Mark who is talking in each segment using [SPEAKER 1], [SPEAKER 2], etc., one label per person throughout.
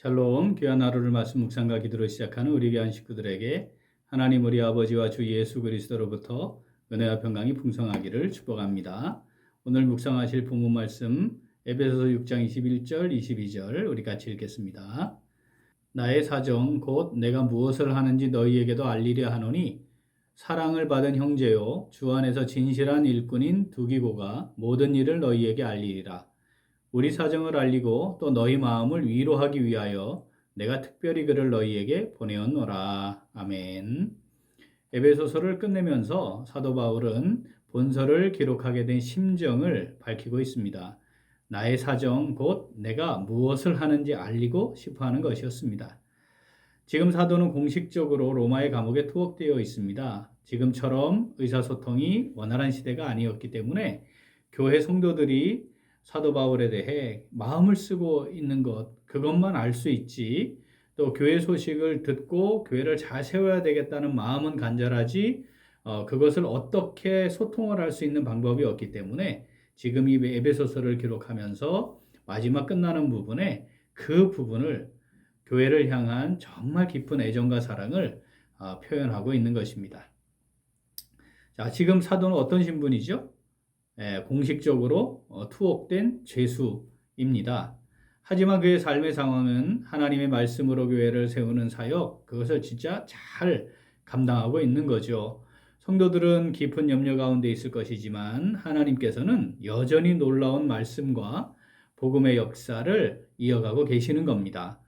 [SPEAKER 1] 샬롬, 귀한 하루를 말씀 묵상과 기도로 시작하는 우리 귀한 식구들에게 하나님 우리 아버지와 주 예수 그리스도로부터 은혜와 평강이 풍성하기를 축복합니다. 오늘 묵상하실 본문 말씀 에베소서 6장 21절 22절 우리 같이 읽겠습니다. 나의 사정 곧 내가 무엇을 하는지 너희에게도 알리려 하노니 사랑을 받은 형제요 주 안에서 진실한 일꾼인 두기고가 모든 일을 너희에게 알리리라. 우리 사정을 알리고 또 너희 마음을 위로하기 위하여 내가 특별히 그를 너희에게 보내었노라. 아멘. 에베소서를 끝내면서 사도 바울은 본서를 기록하게 된 심정을 밝히고 있습니다. 나의 사정 곧 내가 무엇을 하는지 알리고 싶어 하는 것이었습니다. 지금 사도는 공식적으로 로마의 감옥에 투옥되어 있습니다. 지금처럼 의사소통이 원활한 시대가 아니었기 때문에 교회 성도들이 사도 바울에 대해 마음을 쓰고 있는 것, 그것만 알 수 있지, 또 교회 소식을 듣고 교회를 잘 세워야 되겠다는 마음은 간절하지, 그것을 어떻게 소통을 할 수 있는 방법이 없기 때문에 지금 이 에베소서를 기록하면서 마지막 끝나는 부분에 그 부분을 교회를 향한 정말 깊은 애정과 사랑을 표현하고 있는 것입니다. 자, 지금 사도는 어떤 신분이죠? 공식적으로 투옥된 죄수입니다. 하지만 그의 삶의 상황은 하나님의 말씀으로 교회를 세우는 사역, 그것을 진짜 잘 감당하고 있는 거죠. 성도들은 깊은 염려 가운데 있을 것이지만 하나님께서는 여전히 놀라운 말씀과 복음의 역사를 이어가고 계시는 겁니다.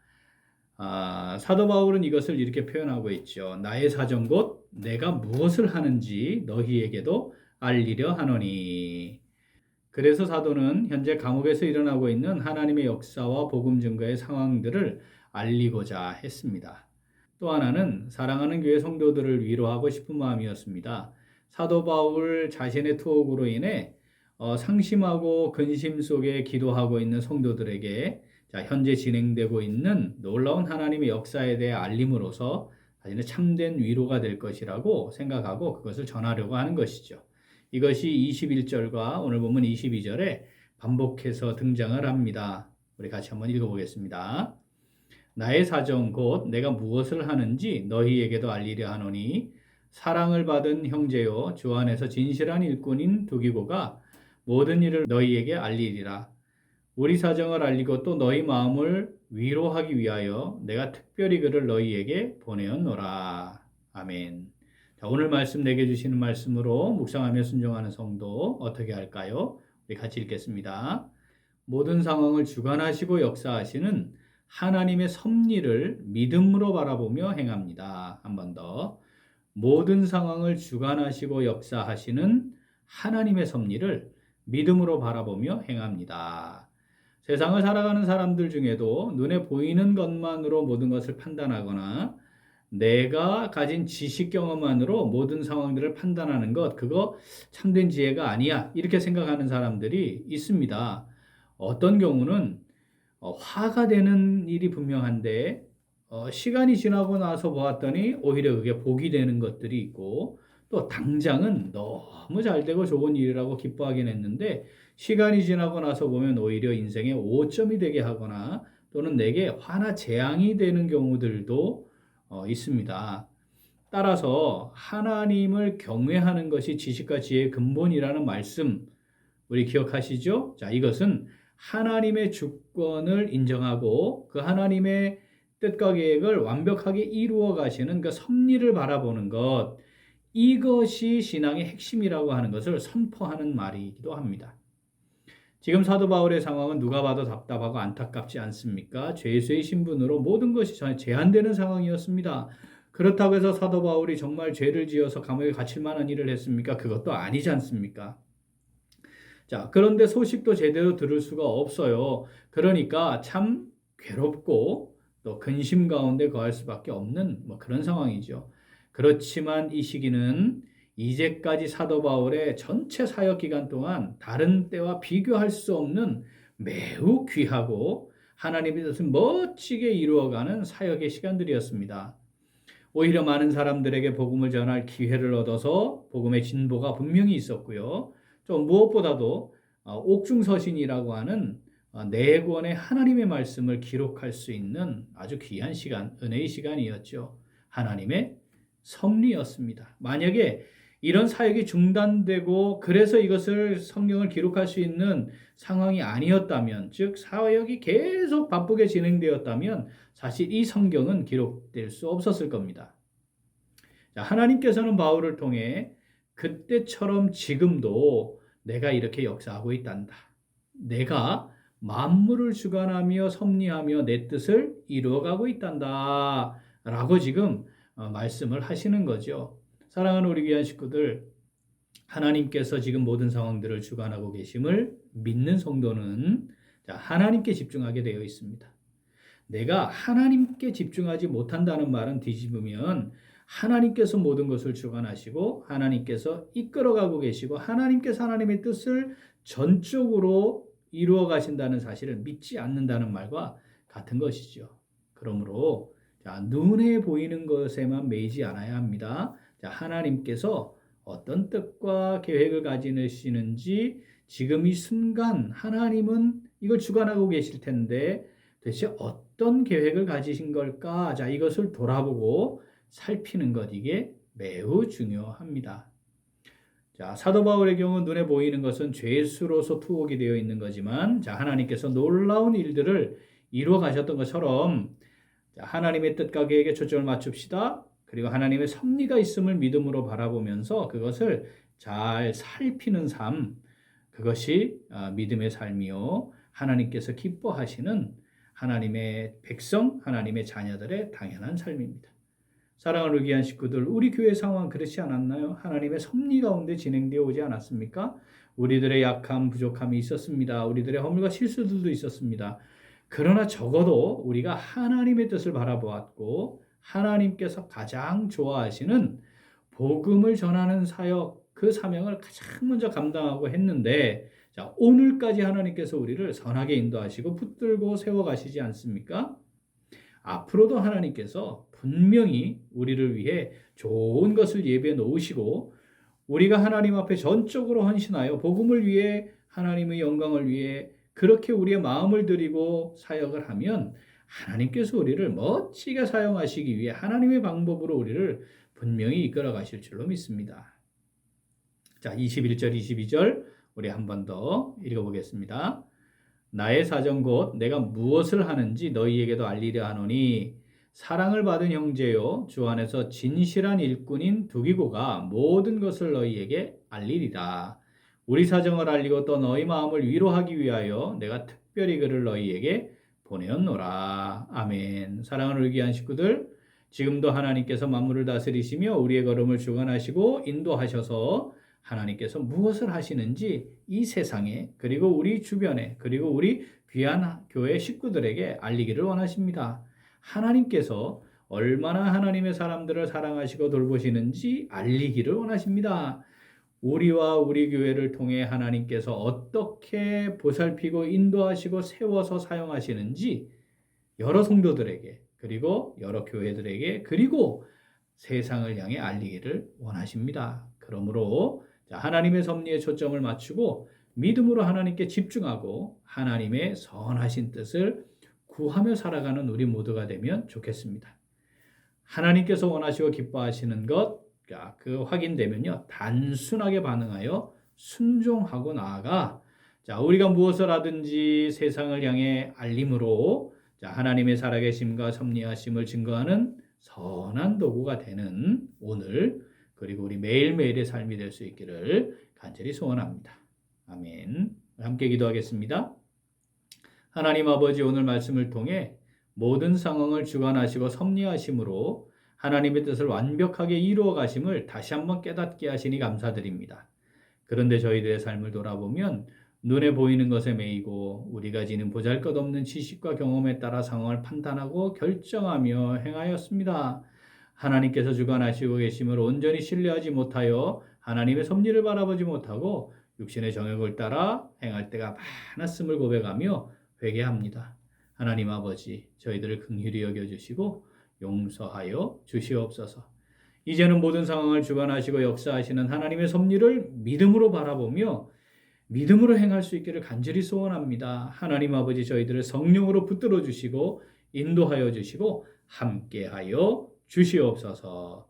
[SPEAKER 1] 사도 바울은 이것을 이렇게 표현하고 있죠. 나의 사정 곧 내가 무엇을 하는지 너희에게도 알리려 하노니. 그래서 사도는 현재 감옥에서 일어나고 있는 하나님의 역사와 복음 증거의 상황들을 알리고자 했습니다. 또 하나는 사랑하는 교회 성도들을 위로하고 싶은 마음이었습니다. 사도 바울 자신의 투옥으로 인해 상심하고 근심 속에 기도하고 있는 성도들에게 현재 진행되고 있는 놀라운 하나님의 역사에 대해 알림으로써 자신의 참된 위로가 될 것이라고 생각하고 그것을 전하려고 하는 것이죠. 이것이 21절과 오늘 보면 22절에 반복해서 등장을 합니다. 우리 같이 한번 읽어보겠습니다. 나의 사정 곧 내가 무엇을 하는지 너희에게도 알리려 하노니 사랑을 받은 형제요 주 안에서 진실한 일꾼인 두기고가 모든 일을 너희에게 알리리라. 우리 사정을 알리고 또 너희 마음을 위로하기 위하여 내가 특별히 그를 너희에게 보내었노라. 아멘. 자, 오늘 말씀 내게 주시는 말씀으로 묵상하며 순종하는 성도 어떻게 할까요? 우리 같이 읽겠습니다. 모든 상황을 주관하시고 역사하시는 하나님의 섭리를 믿음으로 바라보며 행합니다. 한 번 더. 모든 상황을 주관하시고 역사하시는 하나님의 섭리를 믿음으로 바라보며 행합니다. 세상을 살아가는 사람들 중에도 눈에 보이는 것만으로 모든 것을 판단하거나 내가 가진 지식 경험만으로 모든 상황들을 판단하는 것, 그거 참된 지혜가 아니야. 이렇게 생각하는 사람들이 있습니다. 어떤 경우는 화가 되는 일이 분명한데 시간이 지나고 나서 보았더니 오히려 그게 복이 되는 것들이 있고 또 당장은 너무 잘 되고 좋은 일이라고 기뻐하긴 했는데 시간이 지나고 나서 보면 오히려 인생의 오점이 되게 하거나 또는 내게 화나 재앙이 되는 경우들도 있습니다. 따라서 하나님을 경외하는 것이 지식과 지혜의 근본이라는 말씀 우리 기억하시죠? 자, 이것은 하나님의 주권을 인정하고 그 하나님의 뜻과 계획을 완벽하게 이루어 가시는 그 섭리를 바라보는 것, 이것이 신앙의 핵심이라고 하는 것을 선포하는 말이기도 합니다. 지금 사도 바울의 상황은 누가 봐도 답답하고 안타깝지 않습니까? 죄수의 신분으로 모든 것이 제한되는 상황이었습니다. 그렇다고 해서 사도 바울이 정말 죄를 지어서 감옥에 갇힐 만한 일을 했습니까? 그것도 아니지 않습니까? 자, 그런데 소식도 제대로 들을 수가 없어요. 그러니까 참 괴롭고 또 근심 가운데 거할 수밖에 없는 그런 상황이죠. 그렇지만 이 시기는 이제까지 사도 바울의 전체 사역 기간 동안 다른 때와 비교할 수 없는 매우 귀하고 하나님의 뜻을 멋지게 이루어가는 사역의 시간들이었습니다. 오히려 많은 사람들에게 복음을 전할 기회를 얻어서 복음의 진보가 분명히 있었고요. 좀 무엇보다도 옥중서신이라고 하는 네 권의 하나님의 말씀을 기록할 수 있는 아주 귀한 시간, 은혜의 시간이었죠. 하나님의 섭리였습니다. 만약에 이런 사역이 중단되고 그래서 이것을 성경을 기록할 수 있는 상황이 아니었다면, 즉 사역이 계속 바쁘게 진행되었다면 사실 이 성경은 기록될 수 없었을 겁니다. 자, 하나님께서는 바울을 통해 그때처럼 지금도 내가 이렇게 역사하고 있단다. 내가 만물을 주관하며 섭리하며 내 뜻을 이루어가고 있단다. 라고 지금 말씀을 하시는 거죠. 사랑하는 우리 귀한 식구들, 하나님께서 지금 모든 상황들을 주관하고 계심을 믿는 성도는 하나님께 집중하게 되어 있습니다. 내가 하나님께 집중하지 못한다는 말은 뒤집으면 하나님께서 모든 것을 주관하시고 하나님께서 이끌어가고 계시고 하나님께서 하나님의 뜻을 전적으로 이루어 가신다는 사실을 믿지 않는다는 말과 같은 것이죠. 그러므로 눈에 보이는 것에만 매이지 않아야 합니다. 하나님께서 어떤 뜻과 계획을 가지시는지 지금 이 순간 하나님은 이걸 주관하고 계실 텐데 도대체 어떤 계획을 가지신 걸까? 이것을 돌아보고 살피는 것, 이게 매우 중요합니다. 사도 바울의 경우 눈에 보이는 것은 죄수로서 투옥이 되어 있는 거지만 하나님께서 놀라운 일들을 이루어 가셨던 것처럼 하나님의 뜻과 계획에 초점을 맞춥시다. 그리고 하나님의 섭리가 있음을 믿음으로 바라보면서 그것을 잘 살피는 삶, 그것이 믿음의 삶이요 하나님께서 기뻐하시는 하나님의 백성, 하나님의 자녀들의 당연한 삶입니다. 사랑하는 귀한 식구들, 우리 교회 상황 그렇지 않았나요? 하나님의 섭리 가운데 진행되어 오지 않았습니까? 우리들의 약함, 부족함이 있었습니다. 우리들의 허물과 실수들도 있었습니다. 그러나 적어도 우리가 하나님의 뜻을 바라보았고 하나님께서 가장 좋아하시는 복음을 전하는 사역, 그 사명을 가장 먼저 감당하고 했는데 오늘까지 하나님께서 우리를 선하게 인도하시고 붙들고 세워가시지 않습니까? 앞으로도 하나님께서 분명히 우리를 위해 좋은 것을 예비해 놓으시고 우리가 하나님 앞에 전적으로 헌신하여 복음을 위해 하나님의 영광을 위해 그렇게 우리의 마음을 드리고 사역을 하면 하나님께서 우리를 멋지게 사용하시기 위해 하나님의 방법으로 우리를 분명히 이끌어 가실 줄로 믿습니다. 21절, 22절 우리 한 번 더 읽어보겠습니다. 나의 사정 곧 내가 무엇을 하는지 너희에게도 알리려 하노니 사랑을 받은 형제요 주 안에서 진실한 일꾼인 두기고가 모든 것을 너희에게 알리리라. 우리 사정을 알리고 또 너희 마음을 위로하기 위하여 내가 특별히 그를 너희에게 보내었노라. 아멘. 사랑하는 우리 귀한 식구들, 지금도 하나님께서 만물을 다스리시며 우리의 걸음을 주관하시고 인도하셔서 하나님께서 무엇을 하시는지 이 세상에 그리고 우리 주변에 그리고 우리 귀한 교회 식구들에게 알리기를 원하십니다. 하나님께서 얼마나 하나님의 사람들을 사랑하시고 돌보시는지 알리기를 원하십니다. 우리와 우리 교회를 통해 하나님께서 어떻게 보살피고 인도하시고 세워서 사용하시는지 여러 성도들에게 그리고 여러 교회들에게 그리고 세상을 향해 알리기를 원하십니다. 그러므로 하나님의 섭리에 초점을 맞추고 믿음으로 하나님께 집중하고 하나님의 선하신 뜻을 구하며 살아가는 우리 모두가 되면 좋겠습니다. 하나님께서 원하시고 기뻐하시는 것, 그 확인되면요, 단순하게 반응하여 순종하고 나아가 우리가 무엇을 하든지 세상을 향해 알림으로 하나님의 살아계심과 섭리하심을 증거하는 선한 도구가 되는 오늘 그리고 우리 매일매일의 삶이 될 수 있기를 간절히 소원합니다. 아멘. 함께 기도하겠습니다. 하나님 아버지, 오늘 말씀을 통해 모든 상황을 주관하시고 섭리하심으로 하나님의 뜻을 완벽하게 이루어 가심을 다시 한번 깨닫게 하시니 감사드립니다. 그런데 저희들의 삶을 돌아보면 눈에 보이는 것에 매이고 우리가 지닌 보잘것없는 지식과 경험에 따라 상황을 판단하고 결정하며 행하였습니다. 하나님께서 주관하시고 계심을 온전히 신뢰하지 못하여 하나님의 섭리를 바라보지 못하고 육신의 정욕을 따라 행할 때가 많았음을 고백하며 회개합니다. 하나님 아버지, 저희들을 긍휼히 여겨주시고 용서하여 주시옵소서. 이제는 모든 상황을 주관하시고 역사하시는 하나님의 섭리를 믿음으로 바라보며 믿음으로 행할 수 있기를 간절히 소원합니다. 하나님 아버지 저희들을 성령으로 붙들어 주시고 인도하여 주시고 함께하여 주시옵소서.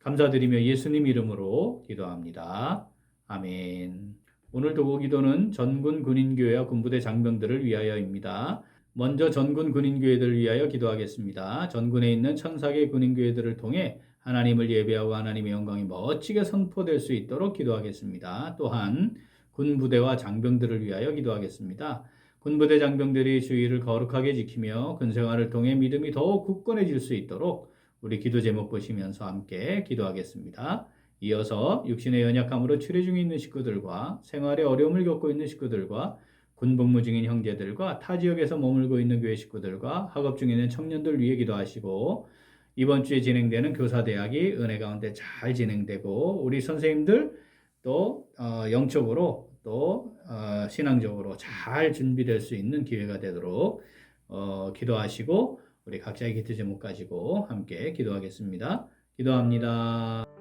[SPEAKER 1] 감사드리며 예수님 이름으로 기도합니다. 아멘. 오늘 도구 기도는 전군 군인교회와 군부대 장병들을 위하여입니다. 먼저 전군 군인교회들을 위하여 기도하겠습니다. 전군에 있는 1004개 군인교회들을 통해 하나님을 예배하고 하나님의 영광이 멋지게 선포될 수 있도록 기도하겠습니다. 또한 군부대와 장병들을 위하여 기도하겠습니다. 군부대 장병들이 주의를 거룩하게 지키며 군생활을 통해 믿음이 더욱 굳건해질 수 있도록 우리 기도 제목 보시면서 함께 기도하겠습니다. 이어서 육신의 연약함으로 치료 중에 있는 식구들과 생활에 어려움을 겪고 있는 식구들과 군복무 중인 형제들과 타 지역에서 머물고 있는 교회 식구들과 학업 중에 있는 청년들 위해 기도하시고 이번 주에 진행되는 교사대학이 은혜 가운데 잘 진행되고 우리 선생님들 또 영적으로 또 신앙적으로 잘 준비될 수 있는 기회가 되도록 기도하시고 우리 각자의 기도 제목 가지고 함께 기도하겠습니다. 기도합니다.